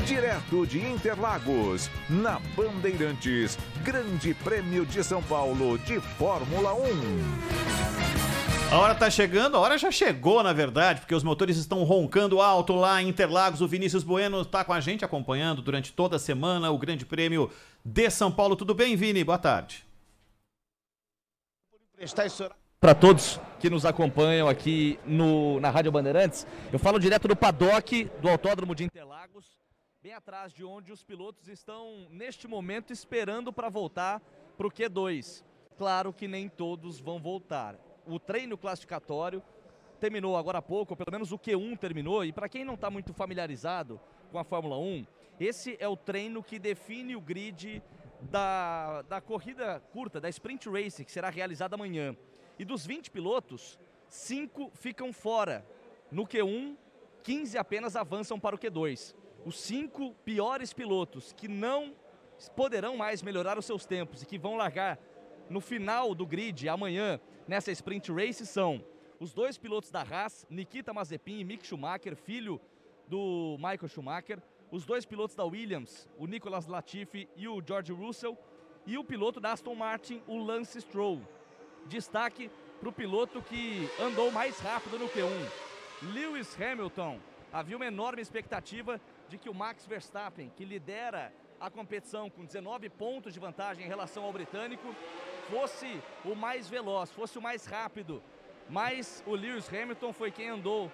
direto de Interlagos, na Bandeirantes, Grande Prêmio de São Paulo de Fórmula 1. A hora tá chegando, a hora já chegou, na verdade, porque os motores estão roncando alto lá em Interlagos. O Vinícius Bueno tá com a gente acompanhando durante toda a semana o Grande Prêmio de São Paulo. Tudo bem, Vini? Boa tarde. Para todos que nos acompanham aqui na Rádio Bandeirantes, eu falo direto do paddock do Autódromo de Interlagos, bem atrás de onde os pilotos estão neste momento esperando para voltar para o Q2. Claro que nem todos vão voltar. O treino classificatório terminou agora há pouco, ou pelo menos o Q1 terminou, e para quem não está muito familiarizado com a Fórmula 1, esse é o treino que define o grid da corrida curta, da Sprint Race, que será realizada amanhã. E dos 20 pilotos, 5 ficam fora. No Q1, 15 apenas avançam para o Q2. Os 5 piores pilotos que não poderão mais melhorar os seus tempos e que vão largar no final do grid amanhã nessa Sprint Race são os 2 pilotos da Haas, Nikita Mazepin e Mick Schumacher, filho do Michael Schumacher, os 2 pilotos da Williams, o Nicolas Latifi e o George Russell, e o piloto da Aston Martin, o Lance Stroll. Destaque para o piloto que andou mais rápido no Q1, Lewis Hamilton. Havia uma enorme expectativa de que o Max Verstappen, que lidera a competição com 19 pontos de vantagem em relação ao britânico, fosse o mais veloz, fosse o mais rápido. Mas o Lewis Hamilton foi quem andou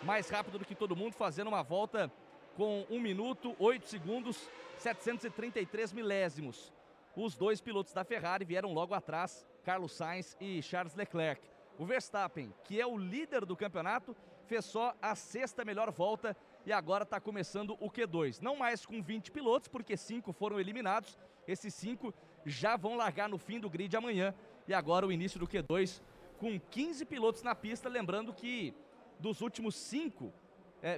mais rápido do que todo mundo, fazendo uma volta com 1 minuto, 8 segundos, 733 milésimos. Os 2 pilotos da Ferrari vieram logo atrás, Carlos Sainz e Charles Leclerc. O Verstappen, que é o líder do campeonato, fez só a 6ª melhor volta e agora está começando o Q2. Não mais com 20 pilotos, porque 5 foram eliminados. Esses 5 já vão largar no fim do grid amanhã. E agora o início do Q2 com 15 pilotos na pista. Lembrando que dos últimos 5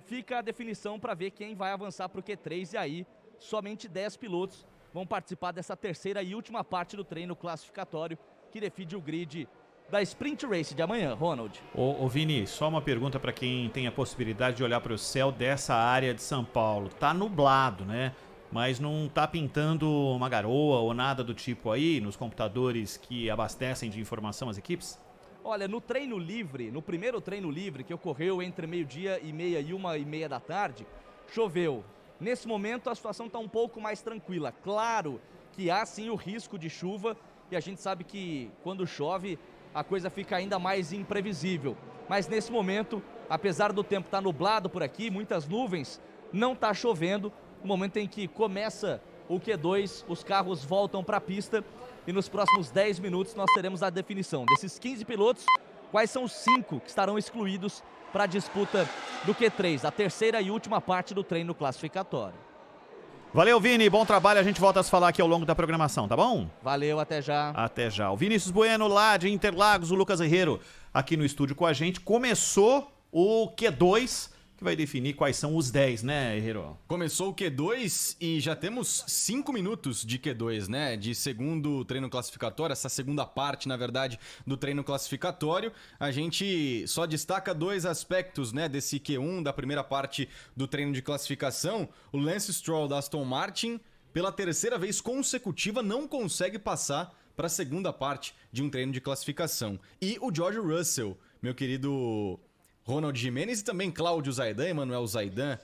fica a definição para ver quem vai avançar para o Q3. E aí somente 10 pilotos vão participar dessa terceira e última parte do treino classificatório que define o grid da Sprint Race de amanhã, Ronald. Ô Vini, só uma pergunta para quem tem a possibilidade de olhar para o céu dessa área de São Paulo. Tá nublado, né? Mas não tá pintando uma garoa ou nada do tipo aí nos computadores que abastecem de informação as equipes? Olha, no treino livre, no primeiro treino livre que ocorreu entre 12h30 e 1h30 da tarde, choveu. Nesse momento a situação está um pouco mais tranquila. Claro que há sim o risco de chuva e a gente sabe que quando chove a coisa fica ainda mais imprevisível. Mas nesse momento, apesar do tempo estar nublado por aqui, muitas nuvens, não está chovendo. No momento em que começa o Q2, os carros voltam para a pista e nos próximos 10 minutos nós teremos a definição desses 15 pilotos, quais são os 5 que estarão excluídos para a disputa do Q3, a terceira e última parte do treino classificatório. Valeu, Vini, bom trabalho, a gente volta a se falar aqui ao longo da programação, tá bom? Valeu, até já. Até já. O Vinícius Bueno lá de Interlagos, o Lucas Herrero aqui no estúdio com a gente. Começou o Q2, que vai definir quais são os 10, né, Herrero? Começou o Q2 e já temos 5 minutos de Q2, né? De segundo treino classificatório, essa segunda parte, na verdade, do treino classificatório. A gente só destaca 2 aspectos, né, desse Q1, da primeira parte do treino de classificação. O Lance Stroll da Aston Martin, pela terceira vez consecutiva, não consegue passar para a segunda parte de um treino de classificação. E o George Russell, meu querido Ronald Gimenez e também Cláudio Zaidan, Emanuel Zaidan.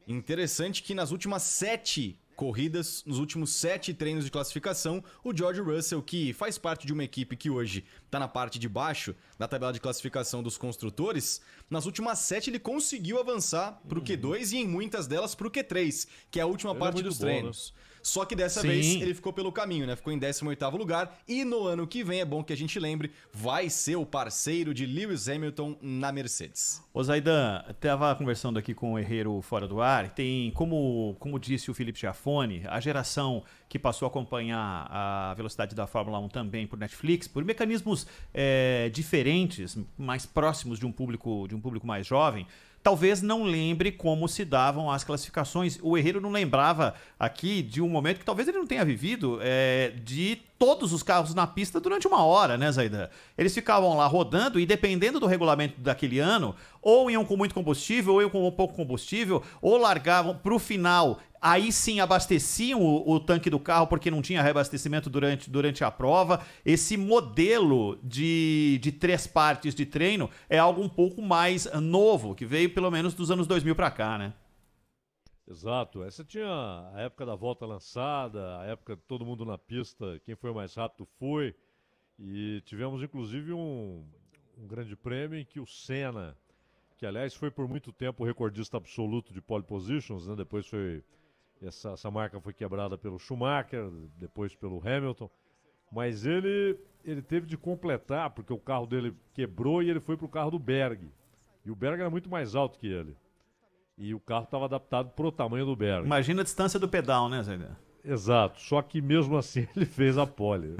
Interessante que nas últimas 7 corridas, nos últimos 7 treinos de classificação, o George Russell, que faz parte de uma equipe que hoje está na parte de baixo da tabela de classificação dos construtores, nas últimas 7 ele conseguiu avançar para o Q2 e em muitas delas para o Q3, que é a última parte dos treinos. Só que dessa vez ele ficou pelo caminho, né? Ficou em 18º lugar e no ano que vem, é bom que a gente lembre, vai ser o parceiro de Lewis Hamilton na Mercedes. Ô Zaidan, estava conversando aqui com o Herrero fora do ar, tem, como disse o Felipe Giafone, a geração que passou a acompanhar a velocidade da Fórmula 1 também por Netflix, por mecanismos diferentes, mais próximos de um público mais jovem, talvez não lembre como se davam as classificações. O Herrero não lembrava aqui de um momento que talvez ele não tenha vivido de todos os carros na pista durante uma hora, né, Zaidan? Eles ficavam lá rodando e dependendo do regulamento daquele ano, ou iam com muito combustível, ou iam com pouco combustível, ou largavam pro final. Aí sim abasteciam o tanque do carro porque não tinha reabastecimento durante a prova. Esse modelo de 3 partes de treino é algo um pouco mais novo, que veio pelo menos dos anos 2000 para cá, né? Exato. Essa tinha a época da volta lançada, a época de todo mundo na pista, quem foi mais rápido foi. E tivemos inclusive um grande prêmio em que o Senna, que aliás foi por muito tempo o recordista absoluto de pole positions, né? Depois foi... Essa marca foi quebrada pelo Schumacher, depois pelo Hamilton, mas ele teve de completar, porque o carro dele quebrou e ele foi para o carro do Berg. E o Berg era muito mais alto que ele. E o carro estava adaptado para o tamanho do Berg. Imagina a distância do pedal, né, Zé? Exato, só que mesmo assim ele fez a pole.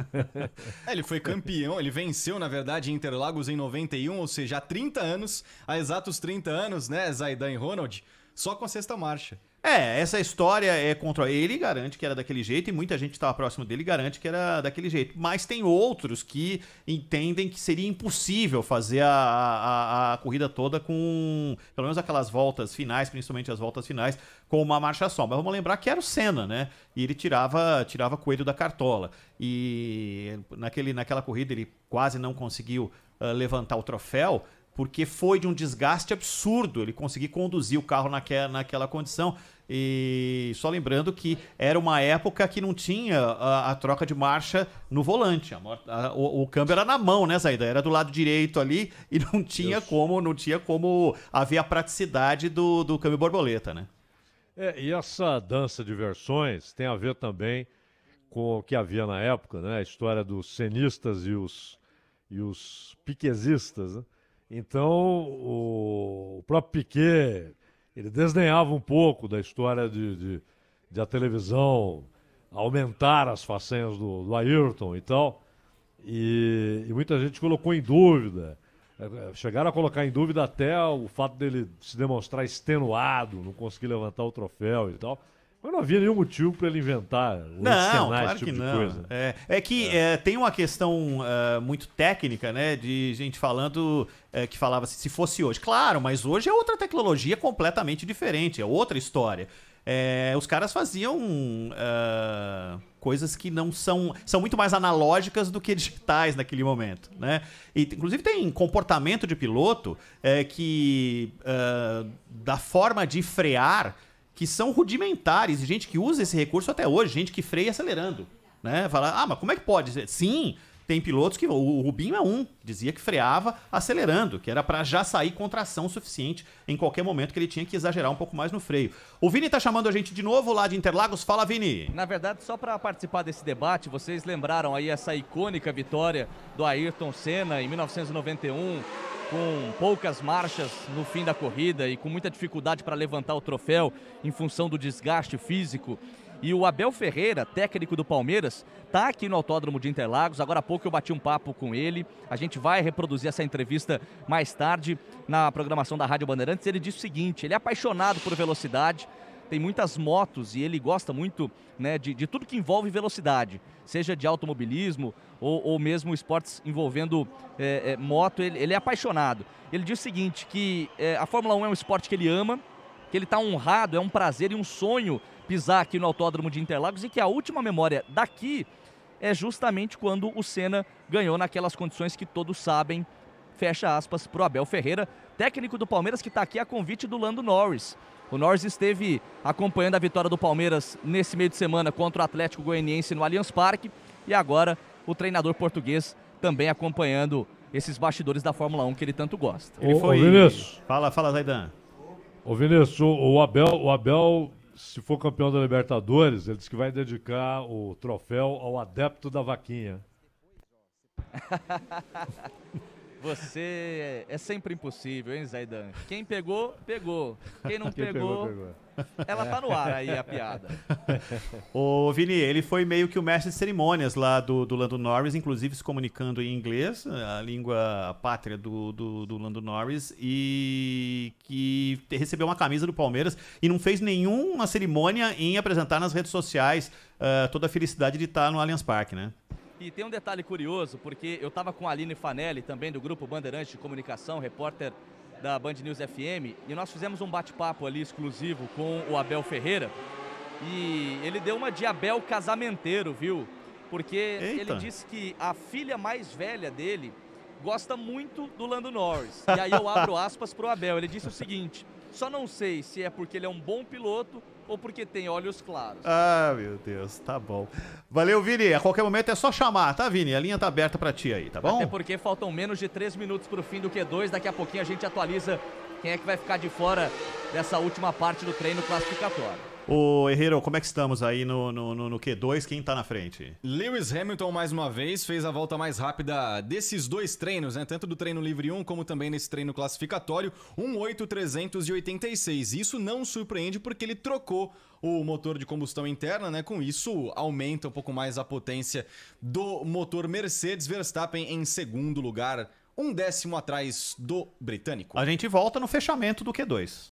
Ele foi campeão, ele venceu, na verdade, em Interlagos em 91, ou seja, há 30 anos, há exatos 30 anos, né, Zaidan e Ronald, só com a 6ª marcha. Essa história é contra ele, garante que era daquele jeito, e muita gente que estava próximo dele garante que era daquele jeito. Mas tem outros que entendem que seria impossível fazer a corrida toda com, pelo menos aquelas voltas finais, principalmente as voltas finais, com uma marcha só. Mas vamos lembrar que era o Senna, né? E ele tirava coelho da cartola. E naquela corrida ele quase não conseguiu levantar o troféu, porque foi de um desgaste absurdo ele conseguir conduzir o carro naquela condição. E só lembrando que era uma época que não tinha a troca de marcha no volante. O câmbio era na mão, né, Zaidan? Era do lado direito ali e não tinha como haver a praticidade do câmbio borboleta, né? E essa dança de versões tem a ver também com o que havia na época, né? A história dos cenistas e os piquezistas, né? Então, o próprio Piquet, ele desdenhava um pouco da história de a televisão aumentar as façanhas do Ayrton e tal, e muita gente colocou em dúvida, chegaram a colocar em dúvida até o fato dele se demonstrar extenuado, não conseguir levantar o troféu e tal. Mas não havia nenhum motivo para ele inventar claro que não. Coisa. Tem uma questão muito técnica, né, de gente falando que falava se fosse hoje. Claro, mas hoje é outra tecnologia completamente diferente, é outra história. Os caras faziam coisas que não são muito mais analógicas do que digitais naquele momento, né? E, inclusive tem comportamento de piloto que da forma de frear que são rudimentares, e gente que usa esse recurso até hoje, gente que freia acelerando, né? Fala, mas como é que pode? Sim, tem pilotos que... O Rubinho dizia que freava acelerando, que era para já sair contração suficiente em qualquer momento que ele tinha que exagerar um pouco mais no freio. O Vini tá chamando a gente de novo lá de Interlagos. Fala, Vini! Na verdade, só para participar desse debate, vocês lembraram aí essa icônica vitória do Ayrton Senna em 1991, com poucas marchas no fim da corrida e com muita dificuldade para levantar o troféu em função do desgaste físico. E o Abel Ferreira, técnico do Palmeiras, está aqui no Autódromo de Interlagos. Agora há pouco eu bati um papo com ele. A gente vai reproduzir essa entrevista mais tarde na programação da Rádio Bandeirantes. Ele disse o seguinte, ele é apaixonado por velocidade, tem muitas motos e ele gosta muito, né, de tudo que envolve velocidade, seja de automobilismo ou mesmo esportes envolvendo moto, ele é apaixonado. Ele diz o seguinte, que a Fórmula 1 é um esporte que ele ama, que ele está honrado, é um prazer e um sonho pisar aqui no Autódromo de Interlagos e que a última memória daqui é justamente quando o Senna ganhou naquelas condições que todos sabem, fecha aspas, pro Abel Ferreira, técnico do Palmeiras que está aqui a convite do Lando Norris. O Norris esteve acompanhando a vitória do Palmeiras nesse meio de semana contra o Atlético Goianiense no Allianz Parque e agora o treinador português também acompanhando esses bastidores da Fórmula 1 que ele tanto gosta. Ele foi... Vinícius. Fala, Zaidan. Ô Vinícius, o Abel, se for campeão da Libertadores, ele disse que vai dedicar o troféu ao adepto da vaquinha. Você é sempre impossível, hein, Zaidan? Quem pegou, pegou. Quem não pegou, ela tá no ar aí, a piada. O Vini, ele foi meio que o mestre de cerimônias lá do Lando Norris, inclusive se comunicando em inglês, a língua pátria do Lando Norris, e que recebeu uma camisa do Palmeiras e não fez nenhuma cerimônia em apresentar nas redes sociais toda a felicidade de estar no Allianz Parque, né? E tem um detalhe curioso, porque eu estava com a Aline Fanelli, também do Grupo Bandeirantes de Comunicação, repórter da Band News FM, e nós fizemos um bate-papo ali exclusivo com o Abel Ferreira, e ele deu uma de Abel casamenteiro, viu? Porque ele disse que a filha mais velha dele gosta muito do Lando Norris. E aí eu abro aspas pro Abel, ele disse o seguinte: só não sei se é porque ele é um bom piloto ou porque tem olhos claros. Ah, meu Deus, tá bom. Valeu, Vini. A qualquer momento é só chamar, tá, Vini? A linha tá aberta pra ti aí, tá bom? Até porque faltam menos de 3 minutos pro fim do Q2. Daqui a pouquinho a gente atualiza quem é que vai ficar de fora dessa última parte do treino classificatório. Ô, Herrero, como é que estamos aí no Q2? Quem tá na frente? Lewis Hamilton, mais uma vez, fez a volta mais rápida desses dois treinos, né? Tanto do treino livre 1 como também nesse treino classificatório, 1.8.386. Isso não surpreende porque ele trocou o motor de combustão interna, né? Com isso, aumenta um pouco mais a potência do motor Mercedes. Verstappen em segundo lugar, 1 décimo atrás do britânico. A gente volta no fechamento do Q2.